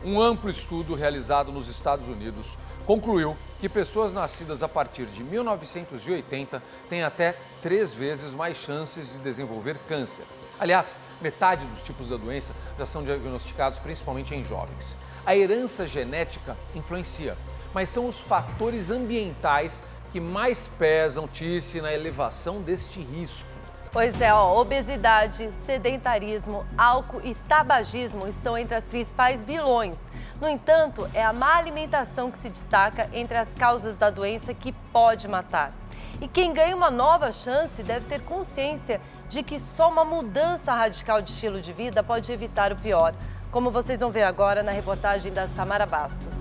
Um amplo estudo realizado nos Estados Unidos concluiu que pessoas nascidas a partir de 1980 têm até 3 vezes mais chances de desenvolver câncer. Aliás, metade dos tipos da doença já são diagnosticados principalmente em jovens. A herança genética influencia, mas são os fatores ambientais que mais pesam, Tice, na elevação deste risco. Pois é, obesidade, sedentarismo, álcool e tabagismo estão entre as principais vilões. No entanto, é a má alimentação que se destaca entre as causas da doença que pode matar. E quem ganha uma nova chance deve ter consciência de que só uma mudança radical de estilo de vida pode evitar o pior, como vocês vão ver agora na reportagem da Samara Bastos.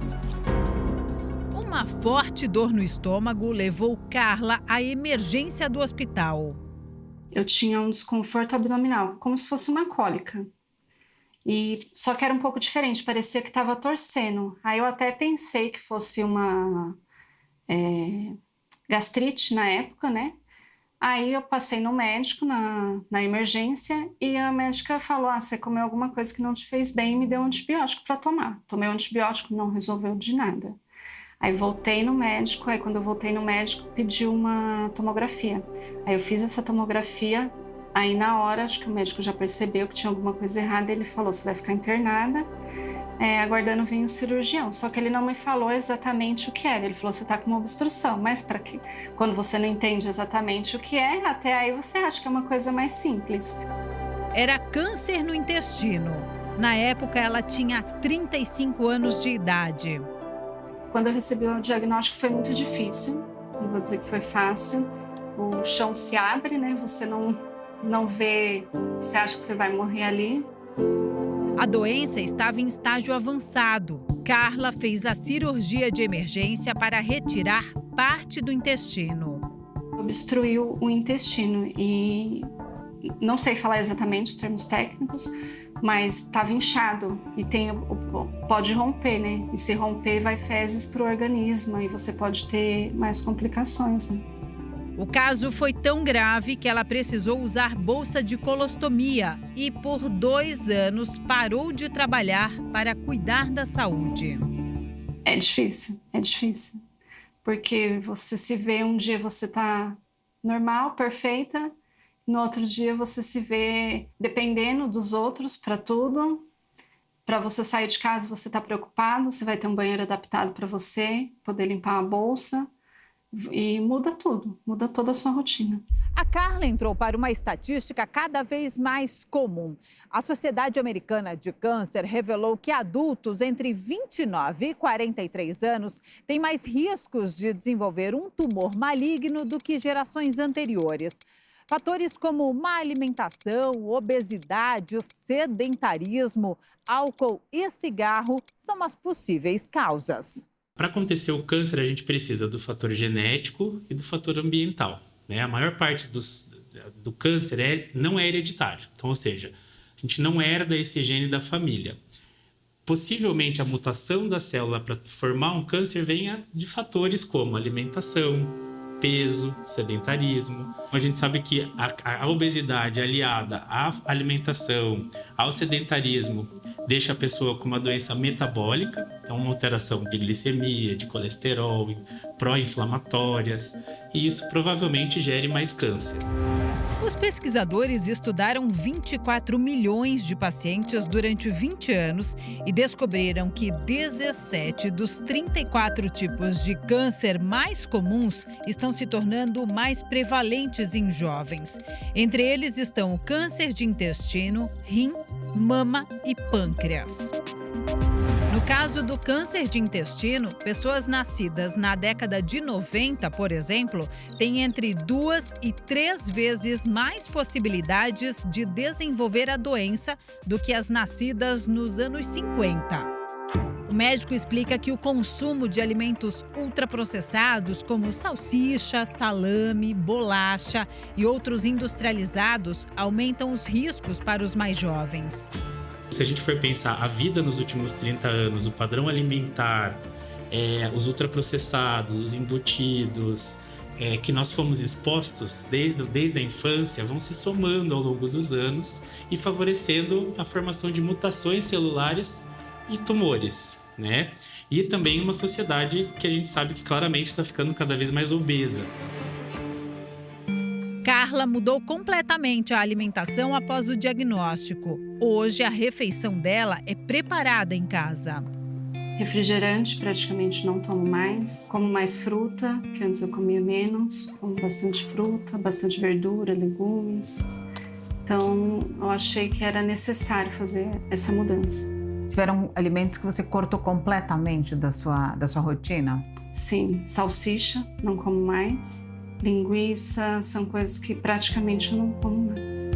Uma forte dor no estômago levou Carla à emergência do hospital. Eu tinha um desconforto abdominal, como se fosse uma cólica. Só que era um pouco diferente, parecia que estava torcendo. Aí eu até pensei que fosse uma gastrite na época, né? Aí eu passei no médico, na emergência, e a médica falou, você comeu alguma coisa que não te fez bem e me deu um antibiótico para tomar. Tomei um antibiótico, não resolveu de nada. Aí voltei no médico, quando eu voltei no médico pediu uma tomografia. Aí eu fiz essa tomografia, aí na hora acho que o médico já percebeu que tinha alguma coisa errada, ele falou, você vai ficar internada, aguardando vir o cirurgião. Só que ele não me falou exatamente o que era, ele falou, você tá com uma obstrução, mas para quê? Quando você não entende exatamente o que é, até aí você acha que é uma coisa mais simples. Era câncer no intestino. Na época ela tinha 35 anos de idade. Quando eu recebi o diagnóstico foi muito difícil, não vou dizer que foi fácil. O chão se abre, né? Você não vê, você acha que você vai morrer ali. A doença estava em estágio avançado. Carla fez a cirurgia de emergência para retirar parte do intestino. Obstruiu o intestino e não sei falar exatamente os termos técnicos, mas estava inchado e pode romper, né? E se romper, vai fezes para o organismo e você pode ter mais complicações, né? O caso foi tão grave que ela precisou usar bolsa de colostomia e, por 2 anos, parou de trabalhar para cuidar da saúde. É difícil. Porque você se vê, um dia você tá normal, perfeita, no outro dia você se vê dependendo dos outros para tudo. Para você sair de casa, você está preocupado, você vai ter um banheiro adaptado para você, poder limpar a bolsa. E muda tudo, muda toda a sua rotina. A Carla entrou para uma estatística cada vez mais comum. A Sociedade Americana de Câncer revelou que adultos entre 29 e 43 anos têm mais riscos de desenvolver um tumor maligno do que gerações anteriores. Fatores como má alimentação, obesidade, sedentarismo, álcool e cigarro são as possíveis causas. Para acontecer o câncer, a gente precisa do fator genético e do fator ambiental, né? A maior parte do câncer não é hereditário. Então, ou seja, a gente não herda esse gene da família. Possivelmente, a mutação da célula para formar um câncer venha de fatores como alimentação, peso, sedentarismo. A gente sabe que a obesidade aliada à alimentação, ao sedentarismo, deixa a pessoa com uma doença metabólica, então uma alteração de glicemia, de colesterol, pró-inflamatórias, e isso provavelmente gere mais câncer. Os pesquisadores estudaram 24 milhões de pacientes durante 20 anos e descobriram que 17 dos 34 tipos de câncer mais comuns estão se tornando mais prevalentes em jovens. Entre eles estão o câncer de intestino, rim, mama e pâncreas. No caso do câncer de intestino, pessoas nascidas na década de 90, por exemplo, têm entre 2 e 3 vezes mais possibilidades de desenvolver a doença do que as nascidas nos anos 50. O médico explica que o consumo de alimentos ultraprocessados, como salsicha, salame, bolacha e outros industrializados, aumentam os riscos para os mais jovens. Se a gente for pensar a vida nos últimos 30 anos, o padrão alimentar, os ultraprocessados, os embutidos, que nós fomos expostos desde a infância, vão se somando ao longo dos anos e favorecendo a formação de mutações celulares e tumores, né? E também uma sociedade que a gente sabe que claramente está ficando cada vez mais obesa. Carla mudou completamente a alimentação após o diagnóstico. Hoje, a refeição dela é preparada em casa. Refrigerante praticamente não tomo mais. Como mais fruta, que antes eu comia menos. Como bastante fruta, bastante verdura, legumes. Então, eu achei que era necessário fazer essa mudança. Tiveram alimentos que você cortou completamente da sua rotina? Sim, salsicha, não como mais. Linguiça, são coisas que praticamente eu não como mais.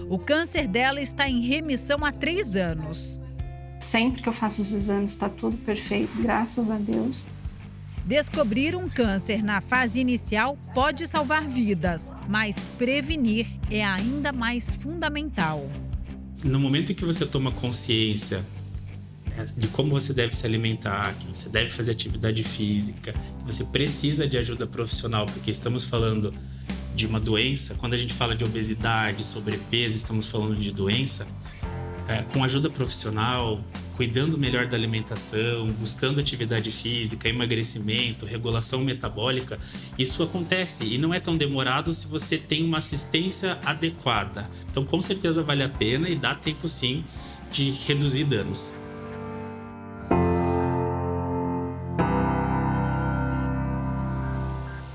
O câncer dela está em remissão há 3 anos. Sempre que eu faço os exames está tudo perfeito, graças a Deus. Descobrir um câncer na fase inicial pode salvar vidas, mas prevenir é ainda mais fundamental. No momento em que você toma consciência de como você deve se alimentar, que você deve fazer atividade física, que você precisa de ajuda profissional, porque estamos falando de uma doença. Quando a gente fala de obesidade, sobrepeso, estamos falando de doença. Com ajuda profissional, cuidando melhor da alimentação, buscando atividade física, emagrecimento, regulação metabólica, isso acontece e não é tão demorado se você tem uma assistência adequada. Então, com certeza vale a pena e dá tempo sim de reduzir danos.